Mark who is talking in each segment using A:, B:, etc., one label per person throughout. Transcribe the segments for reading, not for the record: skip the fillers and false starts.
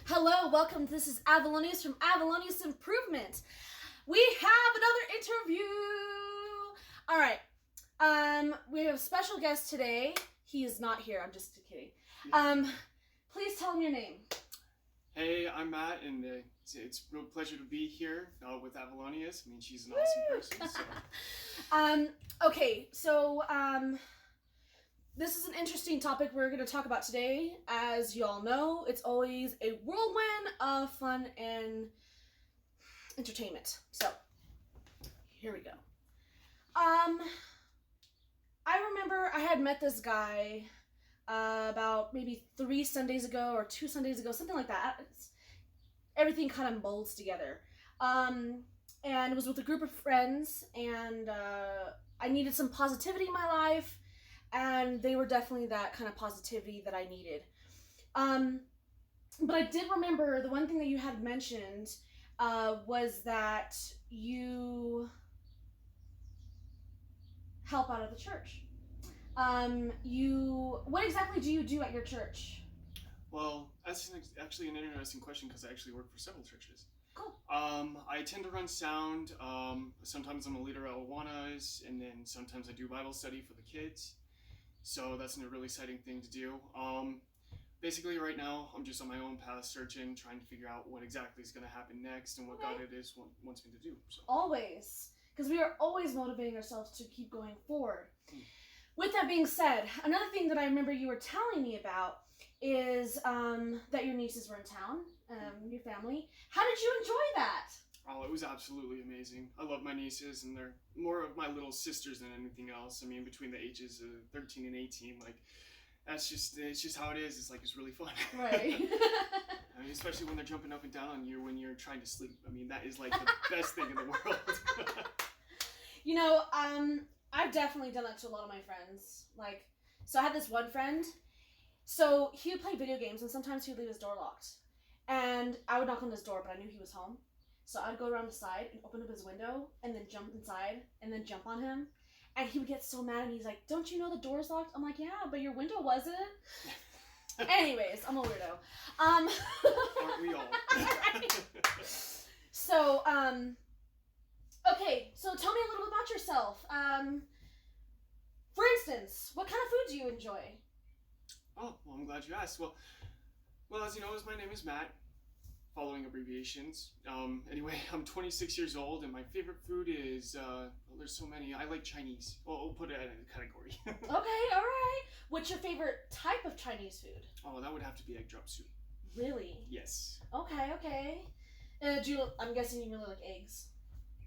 A: Hello, welcome. This is Avalonias from Avalonias Improvement. We have another interview. All right. We have a special guest today. He is not here. I'm just kidding. Please tell him your name.
B: Hey, I'm Matt, and it's a real pleasure to be here with Avalonias. I mean, she's an awesome person.
A: So. This is an interesting topic we're going to talk about today. As you all know, it's always a whirlwind of fun and entertainment. So, here we go. I remember I had met this guy about maybe 3 Sundays ago or 2 Sundays ago, something like that. Everything kind of molds together. And it was with a group of friends, and I needed some positivity in my life. And they were definitely that kind of positivity that I needed. But I did remember the one thing that you had mentioned was that you help out at the church. What exactly do you do at your church?
B: Well, that's actually an interesting question because I actually work for several churches.
A: Cool.
B: I tend to run sound. Sometimes I'm a leader at Avalonias, and then sometimes I do Bible study for the kids. So that's a really exciting thing to do. Basically right now, I'm just on my own path searching, trying to figure out what exactly is going to happen next and what God it is wants me to do. So.
A: Always. Because we are always motivating ourselves to keep going forward. With that being said, another thing that I remember you were telling me about is that your nieces were in town, your family. How did you enjoy that?
B: Oh, it was absolutely amazing. I love my nieces, and they're more of my little sisters than anything else. I mean, between the ages of 13 and 18, it's just how it is. It's really fun.
A: Right.
B: I mean, especially when they're jumping up and down on you when you're trying to sleep. I mean, that is the best thing in the world.
A: I've definitely done that to a lot of my friends. So I had this one friend. So he would play video games, and sometimes he would leave his door locked. And I would knock on his door, but I knew he was home. So I'd go around the side and open up his window and then jump inside and then jump on him. And he would get so mad and he's like, "Don't you know the door's locked?" I'm like, "Yeah, but your window wasn't." Anyways, I'm a weirdo.
B: Aren't we all?
A: So, okay, so tell me a little bit about yourself. For instance, what kind of food do you enjoy?
B: Oh, well, I'm glad you asked. Well, as you know, my name is Matt. Following abbreviations. Anyway, I'm 26 years old, and my favorite food is, there's so many. I like Chinese. Well, we'll put it in a category.
A: Okay, alright. What's your favorite type of Chinese food?
B: Oh, that would have to be egg drop soup.
A: Really?
B: Yes.
A: Okay. I'm guessing you really like eggs?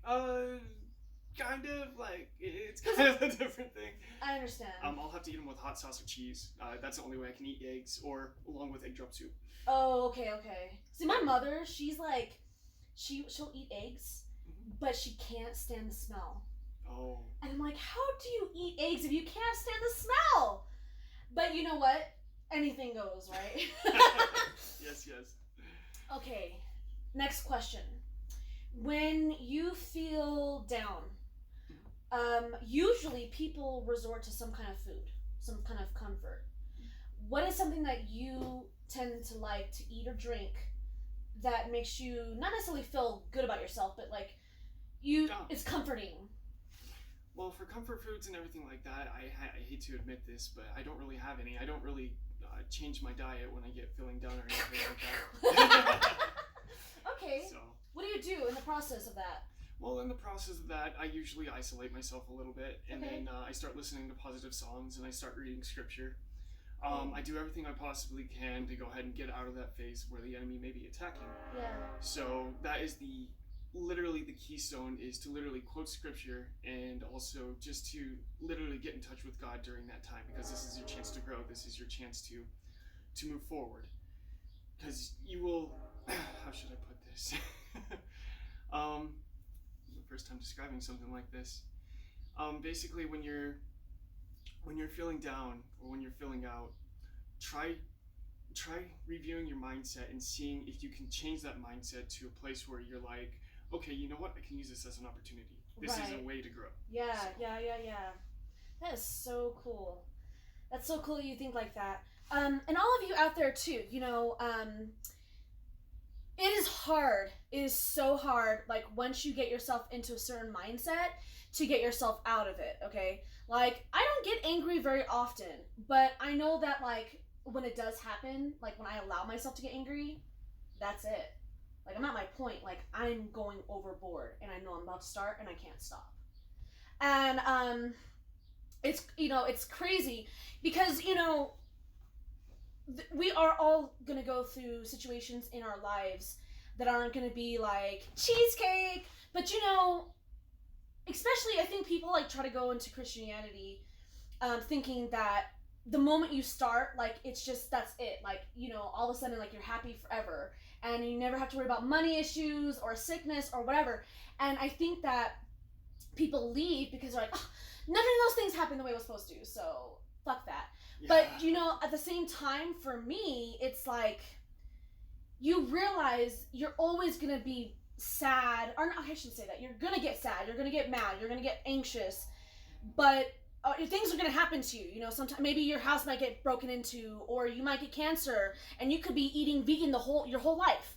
B: Kind of, it's kind of a different thing.
A: I understand.
B: I'll have to eat them with hot sauce or cheese. That's the only way I can eat eggs, or along with egg drop soup.
A: Oh, okay. See, my mother, she's like, she'll eat eggs, but she can't stand the smell.
B: Oh.
A: And I'm like, how do you eat eggs if you can't stand the smell? But you know what? Anything goes, right?
B: Yes.
A: Okay, next question. When you feel down, usually people resort to some kind of food, some kind of comfort. What is something that you tend to like to eat or drink that makes you not necessarily feel good about yourself, but it's comforting?
B: Well, for comfort foods and everything like that, I hate to admit this, but I don't really have any. I don't really change my diet when I get feeling down or anything like that.
A: Okay.
B: So.
A: What do you do in the process of that?
B: Well, in the process of that, I usually isolate myself a little bit, and then I start listening to positive songs, and I start reading scripture. I do everything I possibly can to go ahead and get out of that phase where the enemy may be attacking.
A: Yeah.
B: So that is literally the keystone, is to literally quote scripture, and also just to literally get in touch with God during that time, because this is your chance to grow. This is your chance to move forward. Because you will, how should I put this? The first time describing something like this. Basically, when you're feeling down or when you're feeling out, try reviewing your mindset and seeing if you can change that mindset to a place where you're like, okay, you know what? I can use this as an opportunity. This is a way to grow.
A: Yeah. That is so cool. That's so cool you think like that. And all of you out there too, It is hard. It is so hard. Like, once you get yourself into a certain mindset, to get yourself out of it, okay? Like, I don't get angry very often, but I know that, like, when it does happen, like, when I allow myself to get angry, that's it. Like, I'm at my point. Like, I'm going overboard, and I know I'm about to start, and I can't stop. And, it's, it's crazy because, we are all gonna go through situations in our lives that aren't gonna be like cheesecake, but especially I think people like try to go into Christianity, thinking that the moment you start, like it's just that's it, like all of a sudden like you're happy forever and you never have to worry about money issues or sickness or whatever. And I think that people leave because they're like, oh, none of those things happen the way it was supposed to, so fuck that. Yeah. But at the same time, for me, it's like you realize you're always gonna be sad, or I shouldn't say that. You're gonna get sad, you're gonna get mad, you're gonna get anxious, but things are gonna happen to you. Sometimes maybe your house might get broken into, or you might get cancer, and you could be eating vegan your whole life.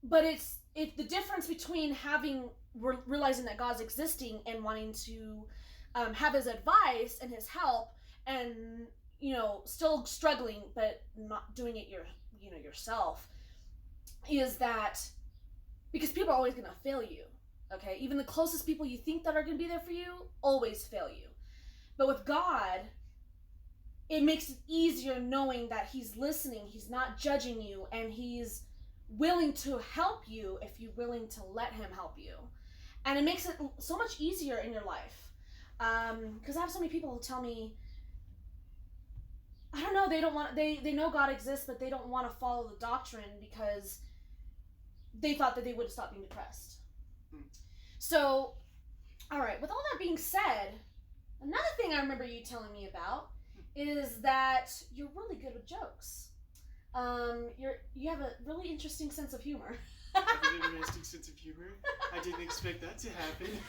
A: But it's the difference between realizing that God's existing and wanting to have his advice and his help, and still struggling but not doing it yourself, is that because people are always going to fail you. Okay, even the closest people you think that are going to be there for you always fail you. But with God, it makes it easier knowing that he's listening, he's not judging you, and he's willing to help you if you're willing to let him help you. And it makes it so much easier in your life. Because I have so many people who tell me, I don't know, they know God exists, but they don't want to follow the doctrine because they thought that they would have stopped being depressed. So, all right, with all that being said, another thing I remember you telling me about is that you're really good with jokes. You have a really interesting sense of humor.
B: I have an interesting sense of humor? I didn't expect that to happen.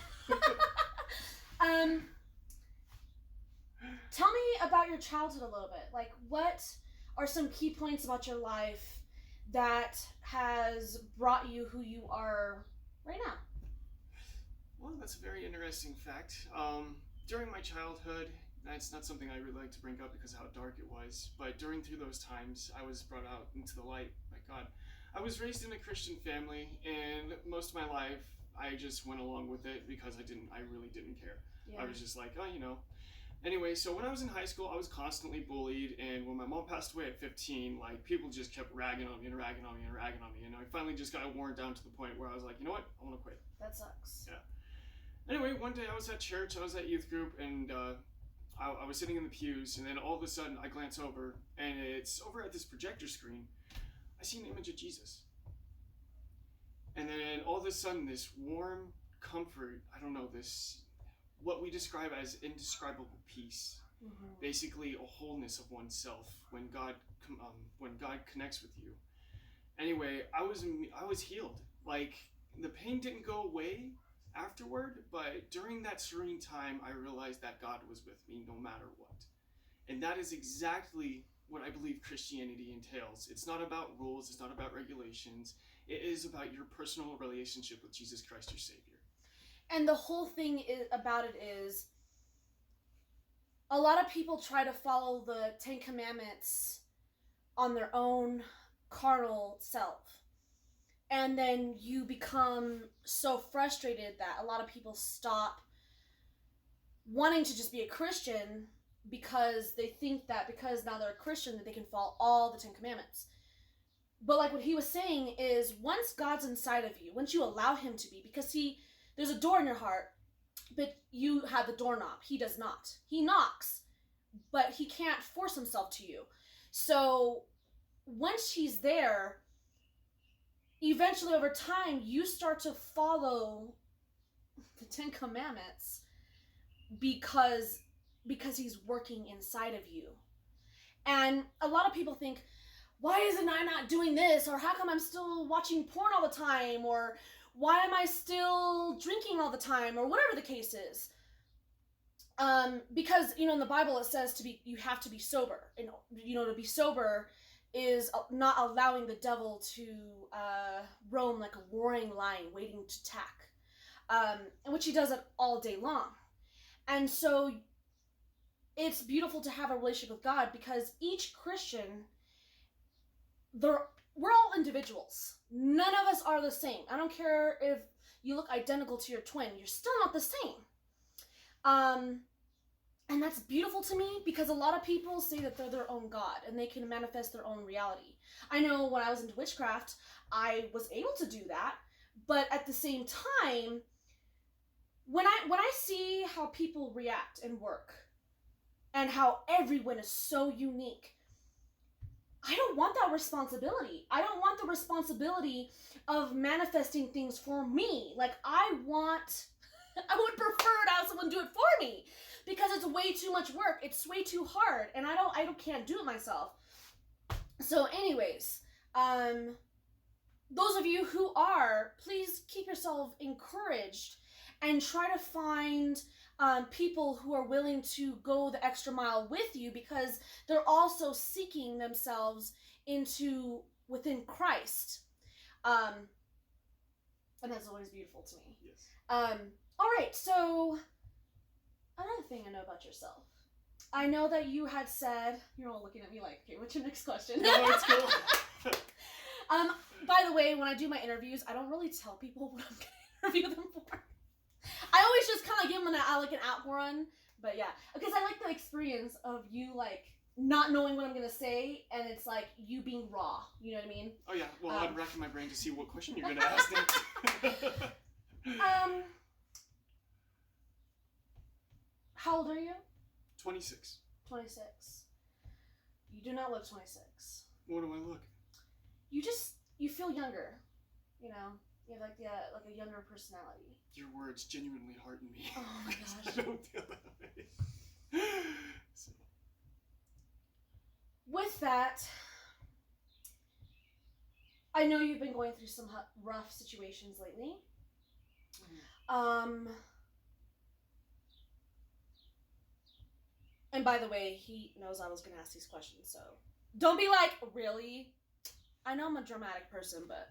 A: Tell me about your childhood a little bit. Like, what are some key points about your life that has brought you who you are right now?
B: Well, that's a very interesting fact. During my childhood, that's not something I really like to bring up because of how dark it was, but through those times, I was brought out into the light by God. I was raised in a Christian family, and most of my life, I just went along with it because I really didn't care. Yeah. I was just like, Anyway, so when I was in high school, I was constantly bullied, and when my mom passed away at 15, like, people just kept ragging on me, and I finally just got worn down to the point where I was like, you know what, I want to quit.
A: That sucks.
B: Yeah. Anyway, one day I was at church, I was at youth group, and I was sitting in the pews, and then all of a sudden I glance over, and it's over at this projector screen. I see an image of Jesus. And then all of a sudden this warm comfort, what we describe as indescribable peace, basically a wholeness of oneself when God connects with you. Anyway, I was healed. Like, the pain didn't go away afterward, but during that serene time, I realized that God was with me no matter what. And that is exactly what I believe Christianity entails. It's not about rules, it's not about regulations. It is about your personal relationship with Jesus Christ, your Savior.
A: And the whole thing about it is, a lot of people try to follow the 10 Commandments on their own carnal self. And then you become so frustrated that a lot of people stop wanting to just be a Christian because they think that because now they're a Christian that they can follow all the 10 Commandments. But like what he was saying is, once God's inside of you, once you allow him to be, because there's a door in your heart, but you have the doorknob. He does not. He knocks, but he can't force himself to you. So once he's there, eventually over time, you start to follow the 10 Commandments because he's working inside of you. And a lot of people think, why isn't I not doing this? Or how come I'm still watching porn all the time? Or why am I still drinking all the time? Or whatever the case is. Because, in the Bible it says you have to be sober. And, to be sober, is not allowing the devil to roam like a roaring lion waiting to attack, in which he does it all day long. And so it's beautiful to have a relationship with God, because each Christian, we're all individuals. None of us are the same. I don't care if you look identical to your twin, you're still not the same. And that's beautiful to me, because a lot of people say that they're their own God and they can manifest their own reality. I know when I was into witchcraft, I was able to do that, but at the same time, when I see how people react and work, and how everyone is so unique, I don't want that responsibility. I don't want the responsibility of manifesting things for me. Like, I would prefer to have someone do it for me, because it's way too much work. It's way too hard, and I can't do it myself. So anyways, those of you who are, please keep yourself encouraged and try to find people who are willing to go the extra mile with you, because they're also seeking themselves within Christ. And that's always beautiful to me.
B: Yes.
A: All right, so another thing I know about yourself. I know that you had said, you're all looking at me like, okay, what's your next question?
B: No, it's cool.
A: By the way, when I do my interviews, I don't really tell people what I'm going to interview them for. I always just kind of give them an outrun, but yeah, because I like the experience of you like not knowing what I'm gonna say, and it's like you being raw. You know what I mean?
B: Oh yeah. Well, I'm racking my brain to see what question you're gonna ask next.
A: How old are you?
B: 26.
A: 26. You do not look 26.
B: What do I look?
A: You feel younger. You know, you have like a younger personality.
B: Your words genuinely hearten me.
A: Oh my gosh.
B: I don't feel that way. So.
A: With that, I know you've been going through some rough situations lately. And by the way, he knows I was going to ask these questions, so don't be like, really? I know I'm a dramatic person, but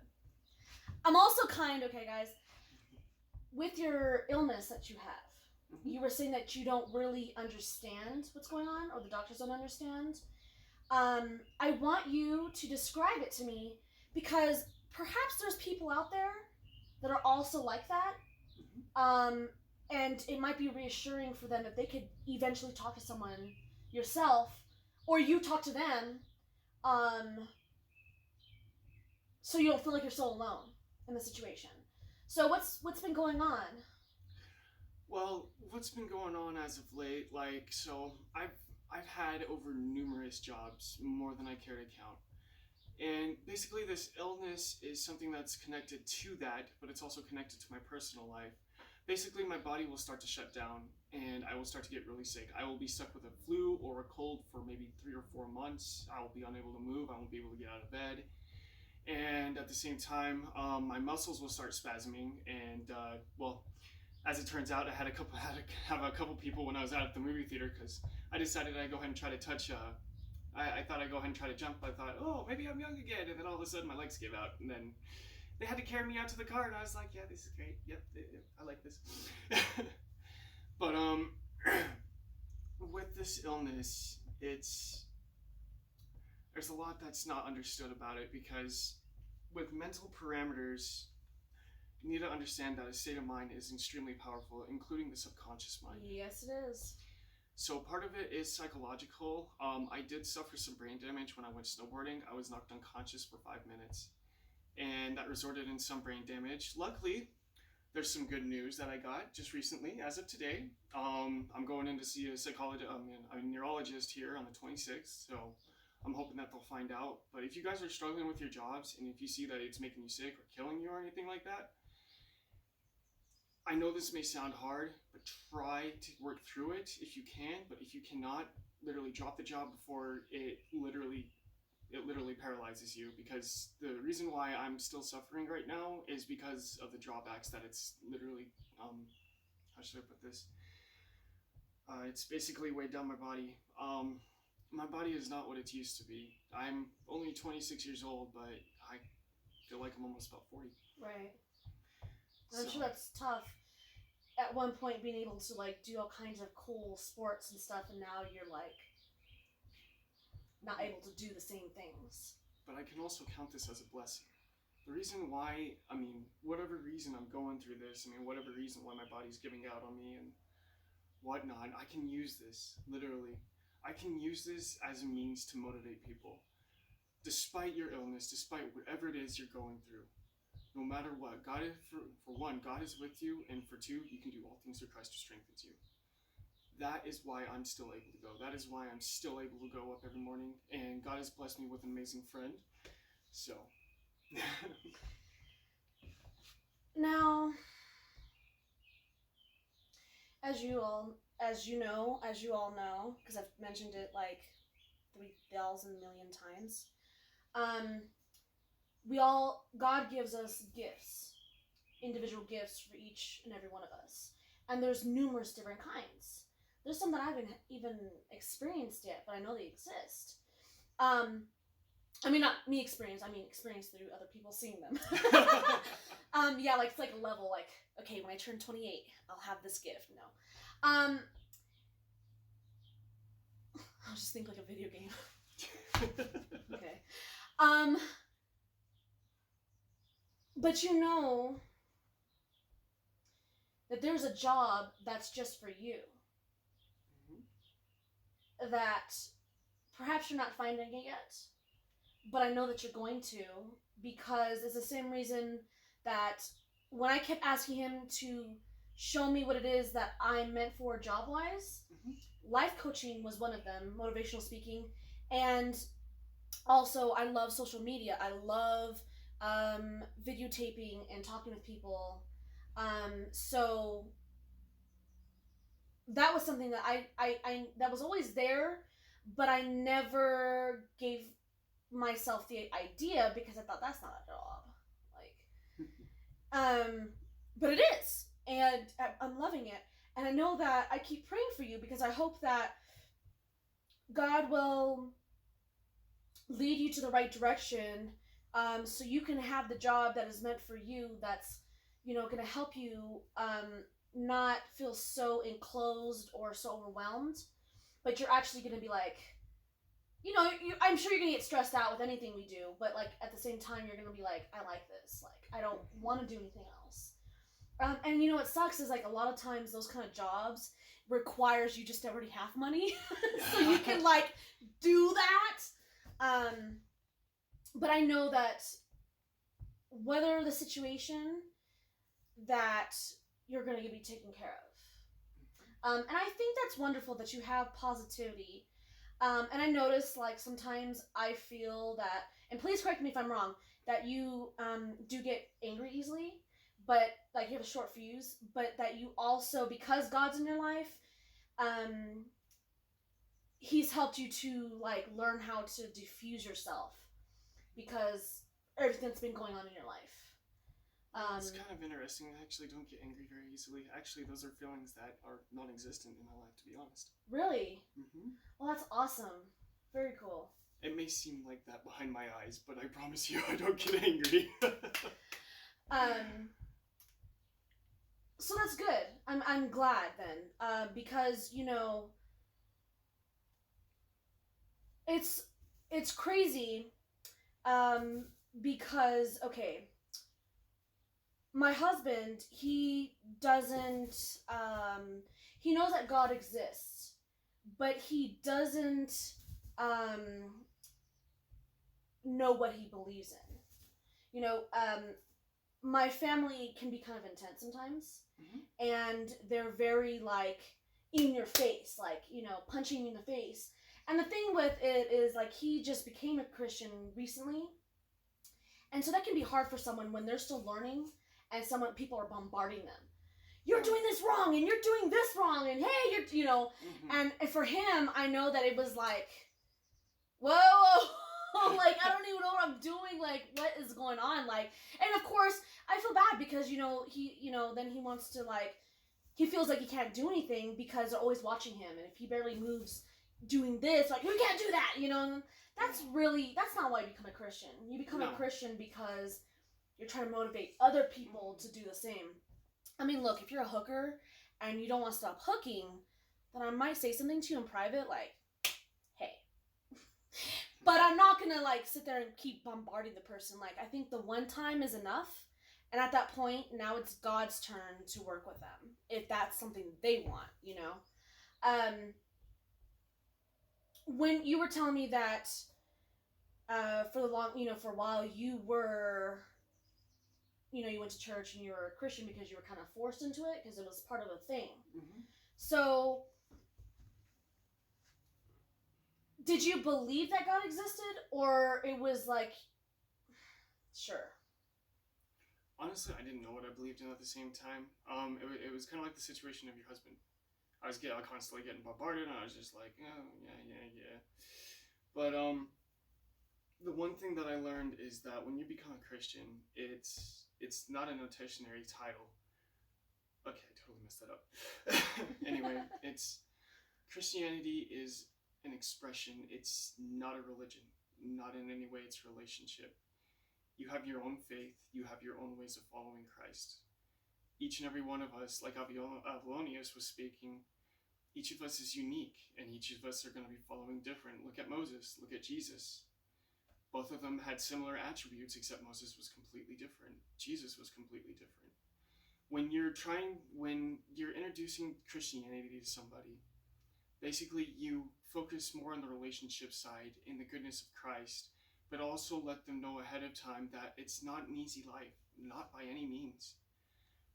A: I'm also okay, guys, with your illness that you have, you were saying that you don't really understand what's going on, or the doctors don't understand. I want you to describe it to me, because perhaps there's people out there that are also like that. And it might be reassuring for them if they could eventually talk to someone, yourself, or you talk to them, so you don't feel like you're so alone in the situation. So what's been going on?
B: Well, what's been going on as of late? So I've had over numerous jobs, more than I care to count. And basically this illness is something that's connected to that, but it's also connected to my personal life. Basically, my body will start to shut down, and I will start to get really sick. I will be stuck with a flu or a cold for maybe 3 or 4 months. I will be unable to move. I won't be able to get out of bed. And at the same time, my muscles will start spasming. And as it turns out, I had a couple people when I was out at the movie theater, because I decided I'd go ahead and try to touch. I thought I'd go ahead and try to jump. I thought, oh, maybe I'm young again. And then all of a sudden, my legs gave out, and then they had to carry me out to the car, and I was like, yeah, this is great. Yep, I like this. But with this illness, there's a lot that's not understood about it, because with mental parameters, you need to understand that a state of mind is extremely powerful, including the subconscious mind.
A: Yes, it is.
B: So part of it is psychological. I did suffer some brain damage when I went snowboarding. I was knocked unconscious for 5 minutes, and that resulted in some brain damage. Luckily, there's some good news that I got just recently, as of today. I'm going in to see a neurologist here on the 26th, so I'm hoping that they'll find out. But if you guys are struggling with your jobs, and if you see that it's making you sick or killing you or anything like that, I know this may sound hard, but try to work through it if you can. But if you cannot, literally drop the job before it literally paralyzes you, because the reason why I'm still suffering right now is because of the drawbacks that it's literally, how should I put this? It's basically weighed down my body. My body is not what it used to be. I'm only only 26 years old, but I feel like I'm almost about 40.
A: Right. I'm sure that's tough. At one point, being able to like do all kinds of cool sports and stuff, and now you're like not able to do the same things.
B: But I can also count this as a blessing. The reason why, whatever reason I'm going through this, whatever reason why my body's giving out on me and whatnot, I can use this, literally. I can use this as a means to motivate people. Despite your illness, despite whatever it is you're going through, no matter what, God is, for one, God is with you, and for two, you can do all things through Christ who strengthens you. That is why I'm still able to go. That is why I'm still able to go up every morning, and God has blessed me with an amazing friend. So.
A: Now, as you all know, because I've mentioned it like 3,000 million times, God gives us gifts, individual gifts for each and every one of us. And there's numerous different kinds. There's some that I haven't even experienced yet, but I know they exist. Not me experience, experience through other people seeing them. It's like a level, like, okay, when I turn 28, I'll have this gift. No. I'll just think like a video game. Okay. But you know that there's a job that's just for you. Mm-hmm. That perhaps you're not finding it yet, but I know that you're going to, because it's the same reason that when I kept asking him to show me what it is that I'm meant for job-wise, mm-hmm. Life coaching was one of them, motivational speaking, and also I love social media. I love videotaping and talking with people. So that was something that I that was always there, but I never gave myself the idea because I thought that's not a job. But it is, and I'm loving it. And I know that I keep praying for you because I hope that God will lead you to the right direction, so you can have the job that is meant for you, that's, going to help you not feel so enclosed or so overwhelmed, but you're actually going to be like, I'm sure you're going to get stressed out with anything we do, but like at the same time, you're going to be like, I like this. Like, I don't want to do anything else. And what sucks is like a lot of times those kind of jobs requires you just to already have money so you can like do that. But I know that whether the situation, that you're going to be taken care of. And I think that's wonderful that you have positivity. And I notice like sometimes I feel that, and please correct me if I'm wrong, that you do get angry easily, but like you have a short fuse, but that you also, because God's in your life, he's helped you to like learn how to diffuse yourself because everything that's been going on in your life.
B: It's kind of interesting. I actually don't get angry very easily. Actually, those are feelings that are non-existent in my life, to be honest.
A: Really?
B: Mm-hmm.
A: Well, that's awesome. Very cool.
B: It may seem like that behind my eyes, but I promise you I don't get angry.
A: So that's good. I'm glad then, because it's crazy, because okay, my husband, he doesn't, he knows that God exists, but he doesn't know what he believes in. My family can be kind of intense sometimes, mm-hmm. and they're very like in your face, like, punching you in the face. And the thing with it is like he just became a Christian recently, and so that can be hard for someone when they're still learning, and people are bombarding them. You're doing this wrong, and you're doing this wrong, and hey, mm-hmm. and for him, I know that it was like, whoa, like, I don't even know what I'm doing, like, what is going on, like, and of course, I feel bad because, he, then he wants to, like, he feels like he can't do anything because they're always watching him, and if he barely moves, doing this, like, you can't do that, you know? And that's not why you become a Christian. You become a Christian because you're trying to motivate other people to do the same. I mean, look, if you're a hooker and you don't want to stop hooking, then I might say something to you in private, like, hey. But I'm not going to, like, sit there and keep bombarding the person. Like, I think the one time is enough. And at that point, now it's God's turn to work with them. If that's something they want, you know? When you were telling me that for a while you were, you went to church and you were a Christian because you were kind of forced into it because it was part of a thing.
B: Mm-hmm.
A: So, did you believe that God existed, or it was like, sure?
B: Honestly, I didn't know what I believed in at the same time. It was kind of like the situation of your husband. I was constantly getting bombarded, and I was just like, oh, yeah. But the one thing that I learned is that when you become a Christian, it's not a notationary title. Okay, I totally messed that up. Anyway, Christianity is an expression. It's not a religion. Not in any way. It's a relationship. You have your own faith. You have your own ways of following Christ. Each and every one of us, like Avalonias was speaking, each of us is unique, and each of us are going to be following different. Look at Moses. Look at Jesus. Both of them had similar attributes, except Moses was completely different. Jesus was completely different. When you're introducing Christianity to somebody, basically you focus more on the relationship side, in the goodness of Christ, but also let them know ahead of time that it's not an easy life, not by any means.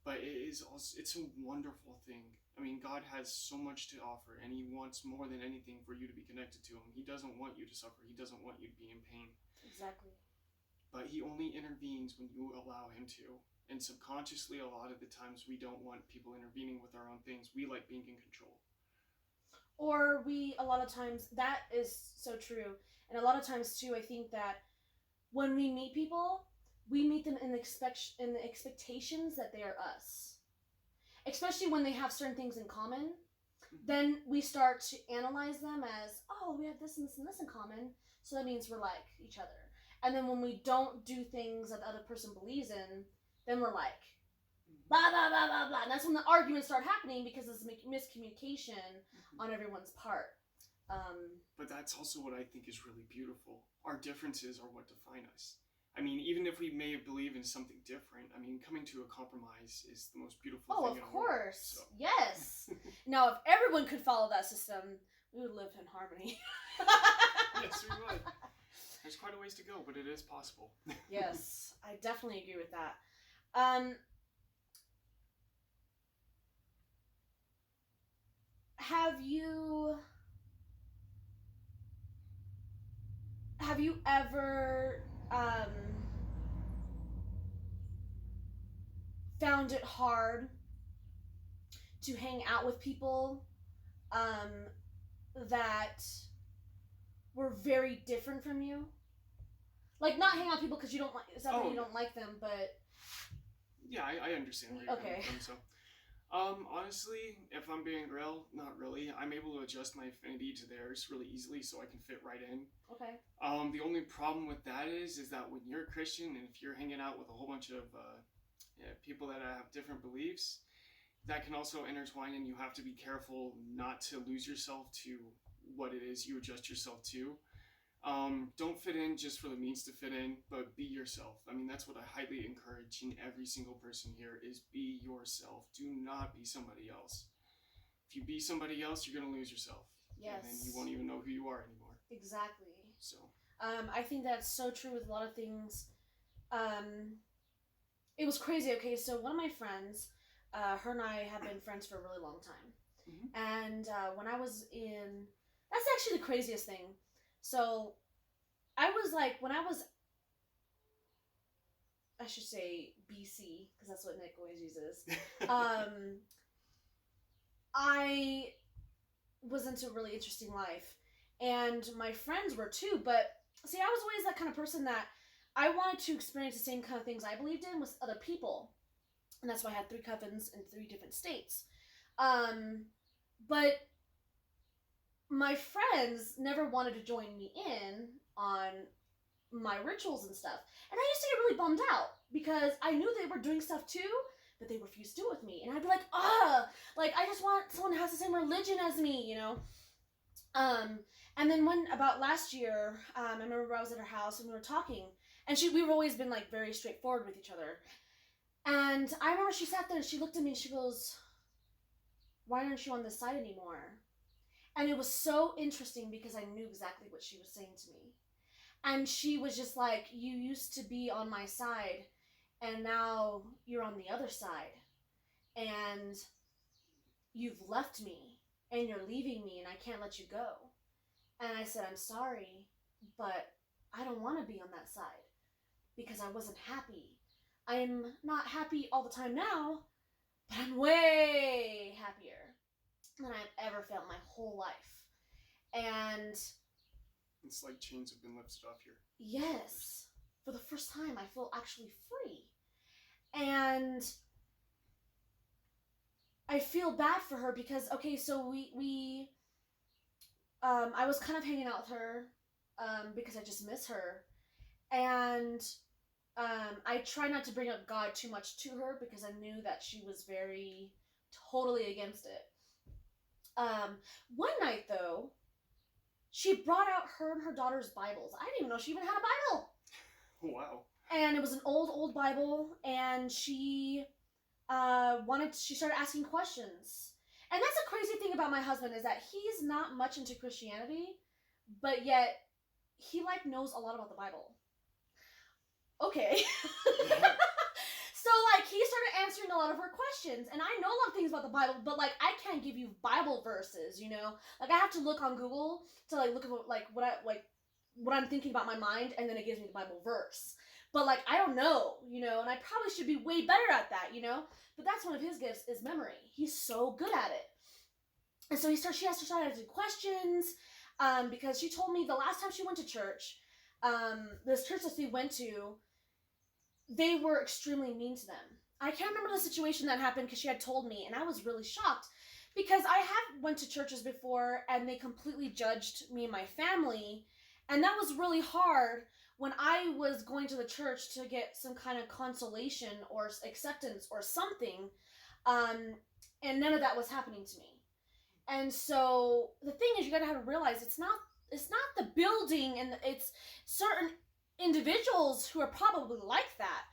B: But it's a wonderful thing. I mean, God has so much to offer, and He wants more than anything for you to be connected to Him. He doesn't want you to suffer. He doesn't want you to be in pain.
A: Exactly.
B: But He only intervenes when you allow Him to. And subconsciously, a lot of the times, we don't want people intervening with our own things. We like being in control.
A: Or a lot of times, that is so true. And a lot of times, too, I think that when we meet people, we meet them in the expectations that they are us. Especially when they have certain things in common. Then we start to analyze them as, oh, we have this and this and this in common, so that means we're like each other. And then when we don't do things that the other person believes in, then we're like, blah, blah, blah, blah, blah. And that's when the arguments start happening because there's miscommunication on everyone's part.
B: But that's also what I think is really beautiful. Our differences are what define us. I mean, even if we may believe in something different, I mean, coming to a compromise is the most beautiful thing in the world.
A: Oh, of course. So. Yes. Now, if everyone could follow that system, we would live in harmony.
B: Yes, we would. There's quite a ways to go, but it is possible.
A: Yes, I definitely agree with that. Have you ever found it hard to hang out with people that were very different from you? Like, not hang out with people because you don't like, it's not that you don't like them, but...
B: Yeah, I understand where you're coming from, so... honestly, if I'm being real, not really. I'm able to adjust my affinity to theirs really easily so I can fit right in.
A: Okay.
B: The only problem with that is that when you're a Christian and if you're hanging out with a whole bunch of people that have different beliefs, that can also intertwine, and you have to be careful not to lose yourself to what it is you adjust yourself to. Don't fit in just for the means to fit in, but be yourself. I mean, that's what I highly encourage in every single person here is be yourself. Do not be somebody else. If you be somebody else, you're going to lose yourself.
A: Yes.
B: And then you won't even know who you are anymore.
A: Exactly.
B: So.
A: I think that's so true with a lot of things. It was crazy. Okay, so one of my friends, her and I have been friends for a really long time. Mm-hmm. And when I was in... That's actually the craziest thing. So, I was like, when I should say BC, because that's what Nick always uses. I was into a really interesting life. And my friends were too, but see, I was always that kind of person that I wanted to experience the same kind of things I believed in with other people. And that's why I had 3 cousins in 3 different states. But my friends never wanted to join me in on my rituals and stuff. And I used to get really bummed out because I knew they were doing stuff too, but they refused to do it with me. And I'd be like, like I just want someone who has the same religion as me, you know? And then about last year, I remember I was at her house and we were talking, and we've always been like very straightforward with each other. And I remember she sat there and she looked at me and she goes, "Why aren't you on this side anymore?" And it was so interesting because I knew exactly what she was saying to me. And she was just like, "You used to be on my side, and now you're on the other side. And you've left me, and you're leaving me, and I can't let you go." And I said, "I'm sorry, but I don't want to be on that side because I wasn't happy. I'm not happy all the time now, but I'm way happier than I've ever felt my whole life." And
B: it's like chains have been lifted off here.
A: Yes, for the first time, I feel actually free. And I feel bad for her because, okay, so I was kind of hanging out with her because I just miss her. And I try not to bring up God too much to her because I knew that she was totally against it. One night, though, she brought out her and her daughter's Bibles. I didn't even know she even had a Bible.
B: Wow.
A: And it was an old Bible, and she started asking questions. And that's the crazy thing about my husband is that he's not much into Christianity, but yet he knows a lot about the Bible. Okay. So he started answering a lot of her questions, and I know a lot of things about the Bible, but I can't give you Bible verses, you know? I have to look on Google to look at what I'm thinking about my mind, and then it gives me the Bible verse. But I don't know, you know, and I probably should be way better at that, you know? But that's one of his gifts is memory. He's so good at it. And so she has to start asking questions, because she told me the last time she went to church, this church that we went to, they were extremely mean to them. I can't remember the situation that happened because she had told me, and I was really shocked because I have went to churches before and they completely judged me and my family, and that was really hard when I was going to the church to get some kind of consolation or acceptance or something, and none of that was happening to me. And so the thing is, you gotta have to realize it's not the building, and it's certain individuals who are probably like that.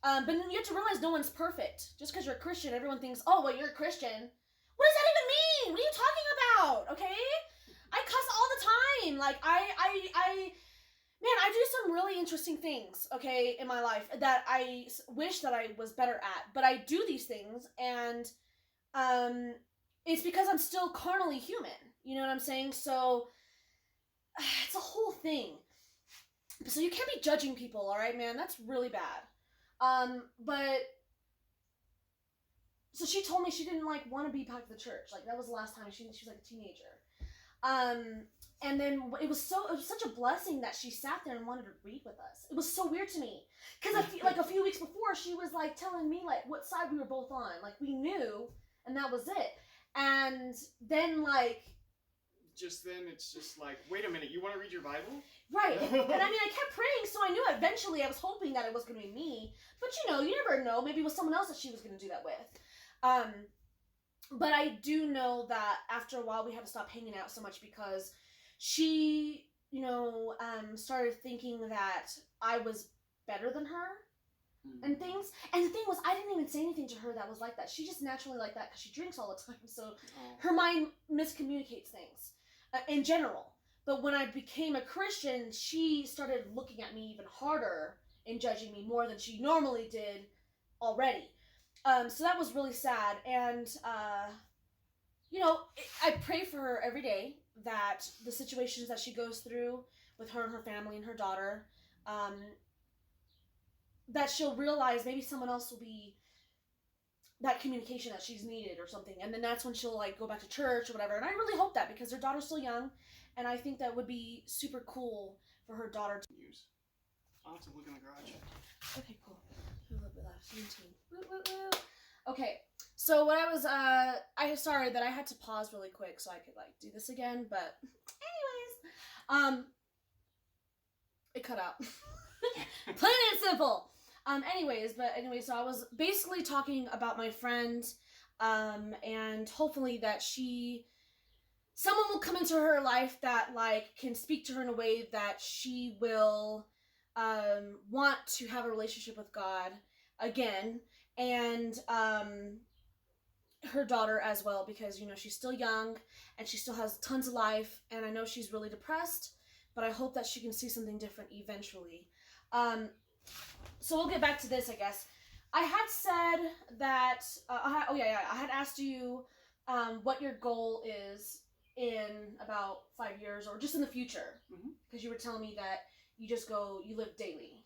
A: But you have to realize no one's perfect. Just because you're a Christian, everyone thinks, "Oh, well, you're a Christian." What does that even mean? What are you talking about? Okay? I cuss all the time. I do some really interesting things, okay, in my life that I wish that I was better at. But I do these things, and it's because I'm still carnally human. You know what I'm saying? So it's a whole thing. So you can't be judging people, all right, man? That's really bad. But so she told me she didn't want to be back to the church. That was the last time she was a teenager. And then it was such a blessing that she sat there and wanted to read with us. It was so weird to me because a few weeks before she was telling me what side we were both on. We knew, and that was it. And then
B: just then it's just wait a minute, you want to read your Bible?
A: Right. And I kept praying, so I knew eventually I was hoping that it was going to be me. But you never know. Maybe it was someone else that she was going to do that with. But I do know that after a while we had to stop hanging out so much because she, started thinking that I was better than her and things. And the thing was, I didn't even say anything to her that was like that. She just naturally like that because she drinks all the time. So her mind miscommunicates things in general. But when I became a Christian, she started looking at me even harder and judging me more than she normally did already. So that was really sad. And, I pray for her every day that the situations that she goes through with her and her family and her daughter, that she'll realize maybe someone else will be that communication that she's needed or something. And then that's when she'll go back to church or whatever. And I really hope that because her daughter's still young. And I think that would be super cool for her daughter to
B: use. I'll have to look in the garage.
A: Okay, cool. A little bit left. 17. Woo, woo, woo. Okay, So what I was sorry that I had to pause really quick so I could like do this again, but anyways, it cut out. Plain and simple. Anyways, so I was basically talking about my friend, and hopefully that someone will come into her life that like can speak to her in a way that she will want to have a relationship with God again, and her daughter as well, because she's still young and she still has tons of life, and I know she's really depressed, but I hope that she can see something different eventually. So we'll get back to this, I guess. I had said that I had asked you what your goal is in about 5 years or just in the future, because you were telling me that you live daily.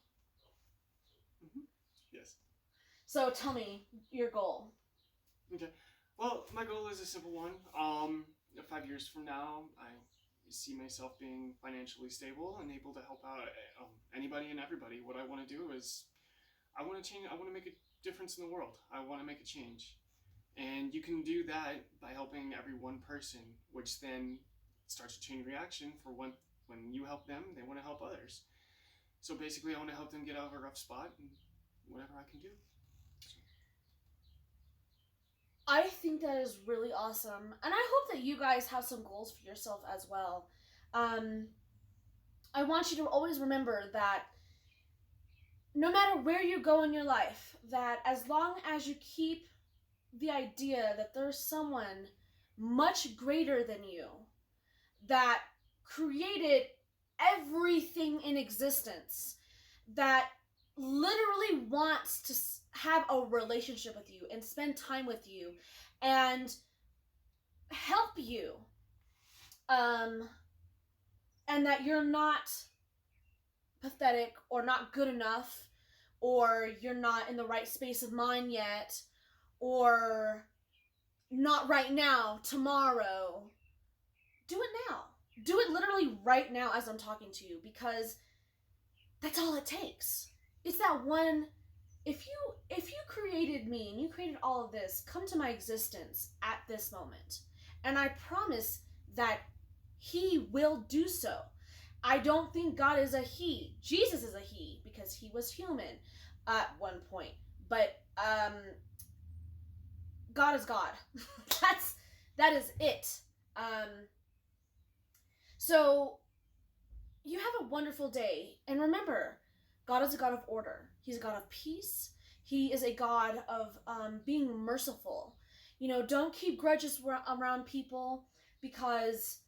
B: Yes.
A: So tell me your goal.
B: Okay. Well, my goal is a simple one. 5 years from now, I see myself being financially stable and able to help out anybody and everybody. What I want to do is, I want to change. I want to make a difference in the world. I want to make a change, and you can do that by helping every one person, which then starts a chain reaction for when you help them, they want to help others. So basically, I want to help them get out of a rough spot, and whatever I can do.
A: I think that is really awesome, and I hope that you guys have some goals for yourself as well. I want you to always remember that no matter where you go in your life, that as long as you keep the idea that there's someone much greater than you that created everything in existence, that literally wants to have a relationship with you and spend time with you and help you, and that you're not pathetic or not good enough, or you're not in the right space of mind yet, or not right now, tomorrow. Do it now. Do it literally right now as I'm talking to you, because that's all it takes. It's that one. If you created me and you created all of this, come to my existence at this moment, and I promise that he will do so. I don't think God is a he. Jesus is a he, because he was human at one point. But God is God. that is it. So you have a wonderful day, and remember, God is a God of order. He's a God of peace. He is a God of being merciful. Don't keep grudges around people, because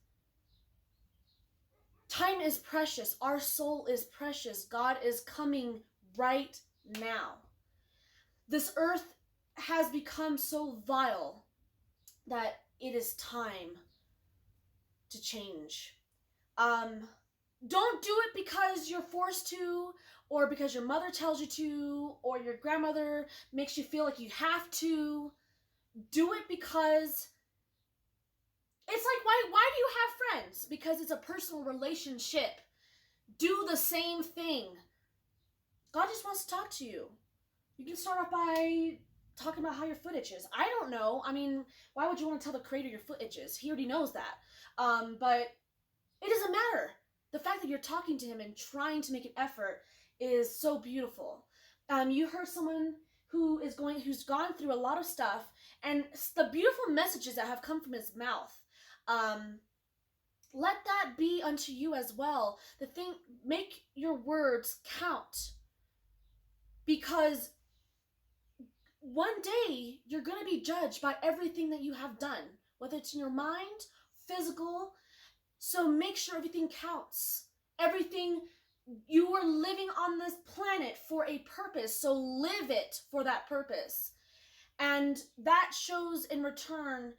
A: time is precious. Our soul is precious. God is coming right now. This earth has become so vile that it is time to change. Don't do it because you're forced to, or because your mother tells you to, or your grandmother makes you feel like you have to. Do it because it's like, why do you have friends? Because it's a personal relationship. Do the same thing. God just wants to talk to you. You can start off by talking about how your foot itches. I don't know. I mean, why would you want to tell the creator your foot itches? He already knows that. But it doesn't matter. The fact that you're talking to him and trying to make an effort is so beautiful. You heard someone who's gone through a lot of stuff, and the beautiful messages that have come from his mouth. Let that be unto you as well. Make your words count, because one day you're going to be judged by everything that you have done, whether it's in your mind, physical. So make sure everything counts. Everything, you are living on this planet for a purpose, so live it for that purpose. And that shows in return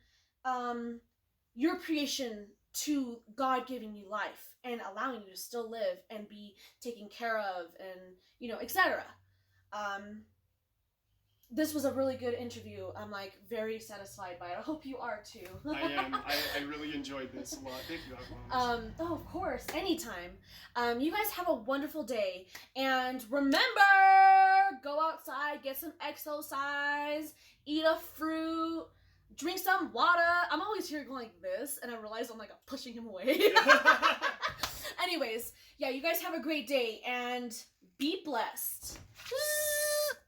A: your creation to God giving you life and allowing you to still live and be taken care of, and etc. this was a really good interview. I'm like very satisfied by it. I hope you are too.
B: I am. I really enjoyed this a lot. Thank you, Avalonias.
A: Oh, of course, anytime. You guys have a wonderful day, and remember, go outside, get some exercise, eat a fruit, drink some water. I'm always here going like this, and I realize I'm like pushing him away. Anyways, yeah, you guys have a great day, and be blessed.